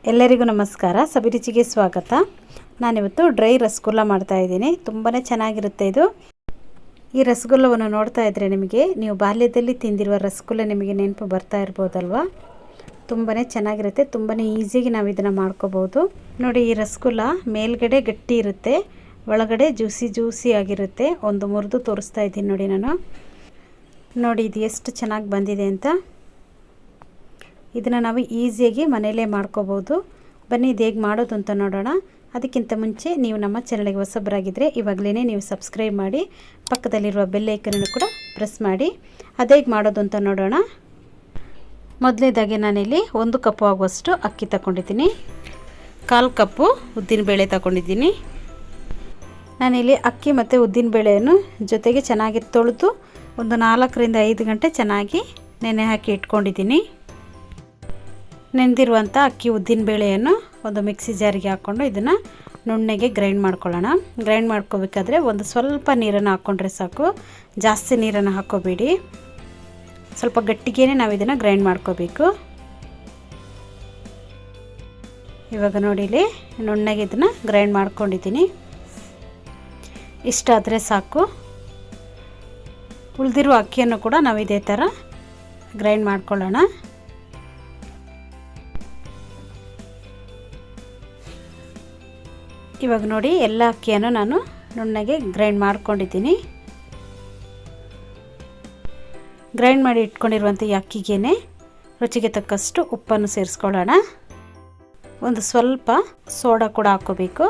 ಎಲ್ಲರಿಗೂ ನಮಸ್ಕಾರ. ಸಬಿ ರುಚಿಗೆ ಸ್ವಾಗತ. ನಾನಿವತ್ತು ಡ್ರೈ ರಸಗುಲ್ಲ ಮಾಡ್ತಾಯಿದ್ದೀನಿ. ತುಂಬಾ ಚೆನ್ನಾಗಿರುತ್ತೆ ಇದು. ಈ ರಸಗುಲ್ಲವನ್ನು ನೋಡ್ತಾ ಇದ್ದರೆ ನಿಮಗೆ ನೀವು ಬಾಲ್ಯದಲ್ಲಿ ತಿಂದಿರುವ ರಸಗುಲ್ಲ ನಿಮಗೆ ನೆನಪು ಬರ್ತಾ ಇರ್ಬೋದಲ್ವ. ತುಂಬಾ ಚೆನ್ನಾಗಿರುತ್ತೆ. ತುಂಬಾ ಈಸಿಯಾಗಿ ನಾವು ಇದನ್ನು ಮಾಡ್ಕೋಬೋದು. ನೋಡಿ, ಈ ರಸಗುಲ್ಲ ಮೇಲ್ಗಡೆ ಗಟ್ಟಿ ಇರುತ್ತೆ, ಒಳಗಡೆ ಜ್ಯೂಸಿ ಆಗಿರುತ್ತೆ. ಒಂದು ಮುರಿದು ತೋರಿಸ್ತಾ ಇದ್ದೀನಿ ನೋಡಿ ನಾನು. ನೋಡಿ ಇದು ಎಷ್ಟು ಚೆನ್ನಾಗಿ ಬಂದಿದೆ ಅಂತ. ಇದನ್ನು ನಾವು ಈಸಿಯಾಗಿ ಮನೆಯಲ್ಲೇ ಮಾಡ್ಕೋಬೋದು. ಬನ್ನಿ ಇದು ಹೇಗೆ ಮಾಡೋದು ಅಂತ ನೋಡೋಣ. ಅದಕ್ಕಿಂತ ಮುಂಚೆ ನೀವು ನಮ್ಮ ಚಾನಲ್ಗೆ ಹೊಸಬರಾಗಿದ್ದರೆ ಇವಾಗಲೇ ನೀವು ಸಬ್ಸ್ಕ್ರೈಬ್ ಮಾಡಿ, ಪಕ್ಕದಲ್ಲಿರುವ ಬೆಲ್ ಐಕನನ್ನು ಕೂಡ ಪ್ರೆಸ್ ಮಾಡಿ. ಅದು ಹೇಗೆ ಮಾಡೋದು ಅಂತ ನೋಡೋಣ. ಮೊದಲನೇದಾಗಿ ನಾನಿಲ್ಲಿ 1 ಕಪ್ ಆಗುವಷ್ಟು ಅಕ್ಕಿ ತಗೊಂಡಿದ್ದೀನಿ. 1/4 ಕಪ್ಪು ಉದ್ದಿನಬೇಳೆ ತಗೊಂಡಿದ್ದೀನಿ. ನಾನಿಲ್ಲಿ ಅಕ್ಕಿ ಮತ್ತು ಉದ್ದಿನಬೇಳೆಯನ್ನು ಜೊತೆಗೆ ಚೆನ್ನಾಗಿ ತೊಳೆದು ಒಂದು 4 ರಿಂದ 5 ಗಂಟೆ ಚೆನ್ನಾಗಿ ನೆನೆ ಹಾಕಿ ಇಟ್ಕೊಂಡಿದ್ದೀನಿ. ನೆನೆದಿರುವಂಥ ಅಕ್ಕಿ ಉದ್ದಿನಬೇಳೆಯನ್ನು ಒಂದು ಮಿಕ್ಸಿ ಜಾರಿಗೆ ಹಾಕ್ಕೊಂಡು ಇದನ್ನು ನುಣ್ಣಗೆ ಗ್ರೈಂಡ್ ಮಾಡ್ಕೊಳ್ಳೋಣ. ಗ್ರೈಂಡ್ ಮಾಡ್ಕೋಬೇಕಾದ್ರೆ ಒಂದು ಸ್ವಲ್ಪ ನೀರನ್ನು ಹಾಕ್ಕೊಂಡ್ರೆ ಸಾಕು, ಜಾಸ್ತಿ ನೀರನ್ನು ಹಾಕ್ಕೋಬೇಡಿ. ಸ್ವಲ್ಪ ಗಟ್ಟಿಗೇ ನಾವು ಇದನ್ನು ಗ್ರೈಂಡ್ ಮಾಡ್ಕೋಬೇಕು. ಇವಾಗ ನೋಡಿ, ಇಲ್ಲಿ ನುಣ್ಣಗೆ ಇದನ್ನು ಗ್ರೈಂಡ್ ಮಾಡ್ಕೊಂಡಿದ್ದೀನಿ. ಇಷ್ಟಾದರೆ ಸಾಕು. ಉಳಿದಿರುವ ಅಕ್ಕಿಯನ್ನು ಕೂಡ ನಾವು ಇದೇ ಥರ ಗ್ರೈಂಡ್ ಮಾಡ್ಕೊಳ್ಳೋಣ. ಇವಾಗ ನೋಡಿ, ಎಲ್ಲ ಅಕ್ಕಿಯನ್ನು ನಾನು ನುಣ್ಣಗೆ ಗ್ರೈಂಡ್ ಮಾಡ್ಕೊಂಡಿದ್ದೀನಿ. ಗ್ರೈಂಡ್ ಮಾಡಿ ಇಟ್ಕೊಂಡಿರುವಂಥ ಈ ಅಕ್ಕಿಗೆ ರುಚಿಗೆ ತಕ್ಕಷ್ಟು ಉಪ್ಪನ್ನು ಸೇರಿಸ್ಕೊಳ್ಳೋಣ. ಒಂದು ಸ್ವಲ್ಪ ಸೋಡಾ ಕೂಡ ಹಾಕ್ಕೋಬೇಕು.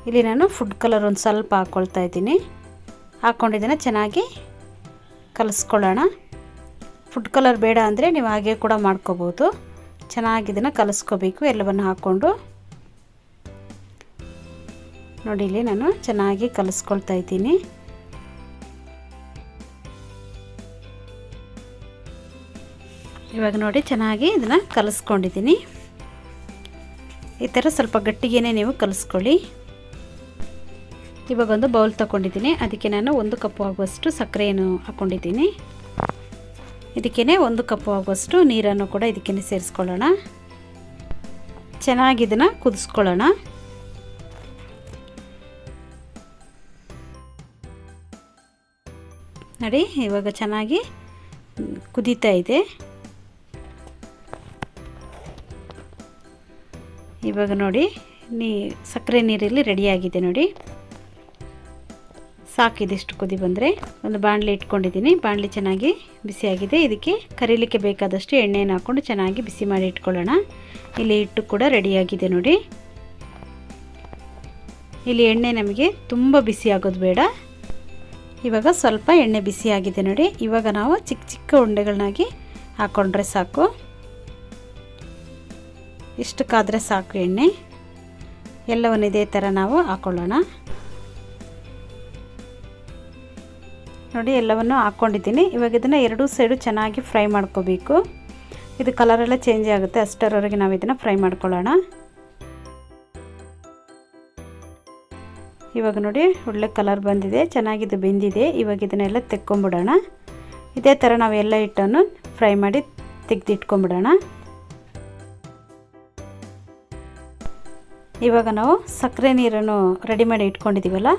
ಇಲ್ಲಿ ನಾನು ಫುಡ್ ಕಲರ್ ಒಂದು ಸ್ವಲ್ಪ ಹಾಕ್ಕೊಳ್ತಾ ಇದ್ದೀನಿ. ಹಾಕ್ಕೊಂಡಿದ್ದನ್ನು ಚೆನ್ನಾಗಿ ಕಲಿಸ್ಕೊಳ್ಳೋಣ. ಫುಡ್ ಕಲರ್ ಬೇಡ ಅಂದರೆ ನೀವು ಹಾಗೆ ಕೂಡ ಮಾಡ್ಕೋಬೋದು. ಚೆನ್ನಾಗಿ ಇದನ್ನು ಕಲಿಸ್ಕೋಬೇಕು ಎಲ್ಲವನ್ನು ಹಾಕ್ಕೊಂಡು. ನೋಡಿ, ಇಲ್ಲಿ ನಾನು ಚೆನ್ನಾಗಿ ಕಲಿಸ್ಕೊಳ್ತಾ ಇದ್ದೀನಿ. ಇವಾಗ ನೋಡಿ, ಚೆನ್ನಾಗಿ ಇದನ್ನು ಕಲಿಸ್ಕೊಂಡಿದ್ದೀನಿ. ಈ ಥರ ಸ್ವಲ್ಪ ಗಟ್ಟಿಗೇ ನೀವು ಕಲಿಸ್ಕೊಳ್ಳಿ. ಇವಾಗ ಒಂದು ಬೌಲ್ ತಗೊಂಡಿದ್ದೀನಿ. ಅದಕ್ಕೆ ನಾನು 1 ಕಪ್ ಆಗುವಷ್ಟು ಸಕ್ಕರೆಯನ್ನು ಹಾಕ್ಕೊಂಡಿದ್ದೀನಿ. ಇದಕ್ಕೇ 1 ಕಪ್ ಆಗುವಷ್ಟು ನೀರನ್ನು ಕೂಡ ಇದಕ್ಕೆ ಸೇರಿಸ್ಕೊಳ್ಳೋಣ. ಚೆನ್ನಾಗಿ ಇದನ್ನು ಕುದಿಸ್ಕೊಳ್ಳೋಣ. ನೋಡಿ, ಇವಾಗ ಚೆನ್ನಾಗಿ ಕುದೀತಾ ಇದೆ. ಇವಾಗ ನೋಡಿ, ಸಕ್ಕರೆ ನೀರಲ್ಲಿ ರೆಡಿಯಾಗಿದೆ ನೋಡಿ. ಸಾಕಿದಿಷ್ಟು ಕುದಿ ಬಂದರೆ ಒಂದು ಬಾಣಲಿ ಇಟ್ಕೊಂಡಿದ್ದೀನಿ. ಬಾಣಲಿ ಚೆನ್ನಾಗಿ ಬಿಸಿಯಾಗಿದೆ. ಇದಕ್ಕೆ ಕರೀಲಿಕ್ಕೆ ಬೇಕಾದಷ್ಟು ಎಣ್ಣೆಯನ್ನು ಹಾಕ್ಕೊಂಡು ಚೆನ್ನಾಗಿ ಬಿಸಿ ಮಾಡಿ ಇಟ್ಕೊಳ್ಳೋಣ. ಇಲ್ಲಿ ಹಿಟ್ಟು ಕೂಡ ರೆಡಿಯಾಗಿದೆ ನೋಡಿ. ಇಲ್ಲಿ ಎಣ್ಣೆ ನಮಗೆ ತುಂಬ ಬಿಸಿ ಆಗೋದು ಬೇಡ. ಇವಾಗ ಸ್ವಲ್ಪ ಎಣ್ಣೆ ಬಿಸಿಯಾಗಿದೆ ನೋಡಿ. ಇವಾಗ ನಾವು ಚಿಕ್ಕ ಚಿಕ್ಕ ಉಂಡೆಗಳನ್ನಾಗಿ ಹಾಕ್ಕೊಂಡ್ರೆ ಸಾಕು. ಇಷ್ಟಕ್ಕಾದರೆ ಸಾಕು ಎಣ್ಣೆ. ಎಲ್ಲವನ್ನು ಇದೇ ಥರ ನಾವು ಹಾಕ್ಕೊಳ್ಳೋಣ. ನೋಡಿ, ಎಲ್ಲವನ್ನು ಹಾಕ್ಕೊಂಡಿದ್ದೀನಿ. ಇವಾಗ ಇದನ್ನು ಎರಡೂ ಸೈಡು ಚೆನ್ನಾಗಿ ಫ್ರೈ ಮಾಡ್ಕೋಬೇಕು. ಇದು ಕಲರೆಲ್ಲ ಚೇಂಜ್ ಆಗುತ್ತೆ, ಅಷ್ಟರವರೆಗೆ ನಾವು ಇದನ್ನು ಫ್ರೈ ಮಾಡ್ಕೊಳ್ಳೋಣ. ಇವಾಗ ನೋಡಿ, ಒಳ್ಳೆ ಕಲರ್ ಬಂದಿದೆ, ಚೆನ್ನಾಗಿದ್ದು ಬೆಂದಿದೆ. ಇವಾಗ ಇದನ್ನೆಲ್ಲ ತೆಕ್ಕೊಂಬಿಡೋಣ. ಇದೇ ಥರ ನಾವು ಎಲ್ಲ ಹಿಟ್ಟನ್ನು ಫ್ರೈ ಮಾಡಿ ತೆಗೆದಿಟ್ಕೊಂಬಿಡೋಣ. ಇವಾಗ ನಾವು ಸಕ್ಕರೆ ನೀರನ್ನು ರೆಡಿ ಮಾಡಿ ಇಟ್ಕೊಂಡಿದ್ದೀವಲ್ಲ,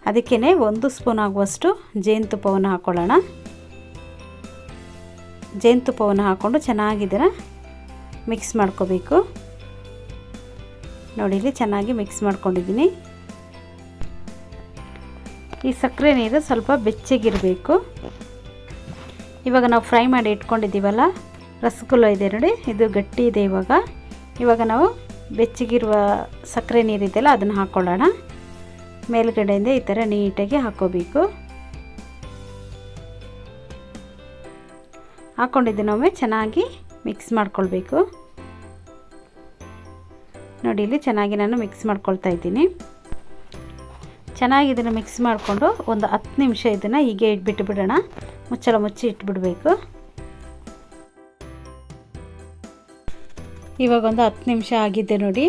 ಅದಕ್ಕೇ 1 ಸ್ಪೂನ್ ಆಗುವಷ್ಟು ಜೇನುತುಪ್ಪವನ್ನು ಹಾಕ್ಕೊಳ್ಳೋಣ. ಜೇನುತುಪ್ಪವನ್ನು ಹಾಕ್ಕೊಂಡು ಚೆನ್ನಾಗಿದ್ದನ್ನು ಮಿಕ್ಸ್ ಮಾಡ್ಕೋಬೇಕು. ನೋಡಿ, ಇಲ್ಲಿ ಚೆನ್ನಾಗಿ ಮಿಕ್ಸ್ ಮಾಡ್ಕೊಂಡಿದ್ದೀನಿ. ಈ ಸಕ್ಕರೆ ನೀರು ಸ್ವಲ್ಪ ಬೆಚ್ಚಗಿರಬೇಕು. ಇವಾಗ ನಾವು ಫ್ರೈ ಮಾಡಿ ಇಟ್ಕೊಂಡಿದ್ದೀವಲ್ಲ ರಸಗುಲ್ಲ ಇದೆ ನೋಡಿ, ಇದು ಗಟ್ಟಿ ಇದೆ. ಇವಾಗ ನಾವು ಬೆಚ್ಚಗಿರುವ ಸಕ್ಕರೆ ನೀರಿದೆಯಲ್ಲ ಅದನ್ನು ಹಾಕ್ಕೊಳ್ಳೋಣ. ಮೇಲ್ಗಡೆಯಿಂದ ಈ ಥರ ನೀಟಾಗಿ ಹಾಕ್ಕೋಬೇಕು. ಹಾಕ್ಕೊಂಡಿದ್ದನ್ನೊಮ್ಮೆ ಚೆನ್ನಾಗಿ ಮಿಕ್ಸ್ ಮಾಡ್ಕೊಳ್ಬೇಕು. ನೋಡಿ, ಇಲ್ಲಿ ಚೆನ್ನಾಗಿ ನಾನು ಮಿಕ್ಸ್ ಮಾಡ್ಕೊಳ್ತಾ ಇದ್ದೀನಿ. ಚೆನ್ನಾಗಿ ಇದನ್ನು ಮಿಕ್ಸ್ ಮಾಡಿಕೊಂಡು ಒಂದು 10 ನಿಮಿಷ ಇದನ್ನು ಹೀಗೆ ಇಟ್ಬಿಟ್ಟು ಬಿಡೋಣ. ಮುಚ್ಚಳ ಮುಚ್ಚಿ ಇಟ್ಬಿಡಬೇಕು. ಇವಾಗ ಒಂದು 10 ನಿಮಿಷ ಆಗಿದ್ದೆ ನೋಡಿ.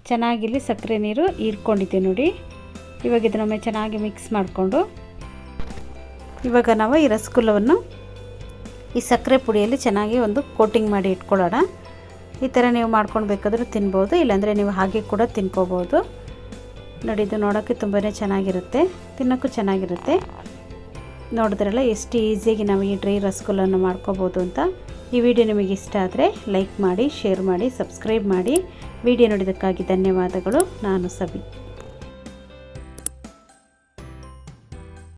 ಚೆನ್ನಾಗಿಲ್ಲಿ ಸಕ್ಕರೆ ನೀರು ಹೀರ್ಕೊಂಡಿದೆ ನೋಡಿ. ಇವಾಗ ಇದನ್ನೊಮ್ಮೆ ಚೆನ್ನಾಗಿ ಮಿಕ್ಸ್ ಮಾಡಿಕೊಂಡು ಇವಾಗ ನಾವು ಈ ರಸಗುಲ್ಲವನ್ನು ಈ ಸಕ್ಕರೆ ಪುಡಿಯಲ್ಲಿ ಚೆನ್ನಾಗಿ ಒಂದು ಕೋಟಿಂಗ್ ಮಾಡಿ ಇಟ್ಕೊಳ್ಳೋಣ. ಈ ಥರ ನೀವು ಮಾಡ್ಕೊಂಡು ಬೇಕಾದರೂ ತಿನ್ಬೋದು, ಇಲ್ಲಾಂದರೆ ನೀವು ಹಾಗೆ ಕೂಡ ತಿನ್ಕೋಬೋದು. ನೋಡಿ, ಇದು ನೋಡೋಕ್ಕೆ ತುಂಬಾ ಚೆನ್ನಾಗಿರುತ್ತೆ, ತಿನ್ನೋಕ್ಕೂ ಚೆನ್ನಾಗಿರುತ್ತೆ. ನೋಡಿದ್ರಲ್ಲ ಎಷ್ಟು ಈಸಿಯಾಗಿ ನಾವು ಈ ಡ್ರೈ ರಸಗುಲ್ಲನ ಮಾಡ್ಕೋಬೋದು ಅಂತ. ಈ ವಿಡಿಯೋ ನಿಮಗೆ ಇಷ್ಟ ಆದರೆ ಲೈಕ್ ಮಾಡಿ, ಶೇರ್ ಮಾಡಿ, ಸಬ್ಸ್ಕ್ರೈಬ್ ಮಾಡಿ. ವಿಡಿಯೋ ನೋಡಿದ್ದಕ್ಕಾಗಿ ಧನ್ಯವಾದಗಳು. ನಾನು ಸಬಿ.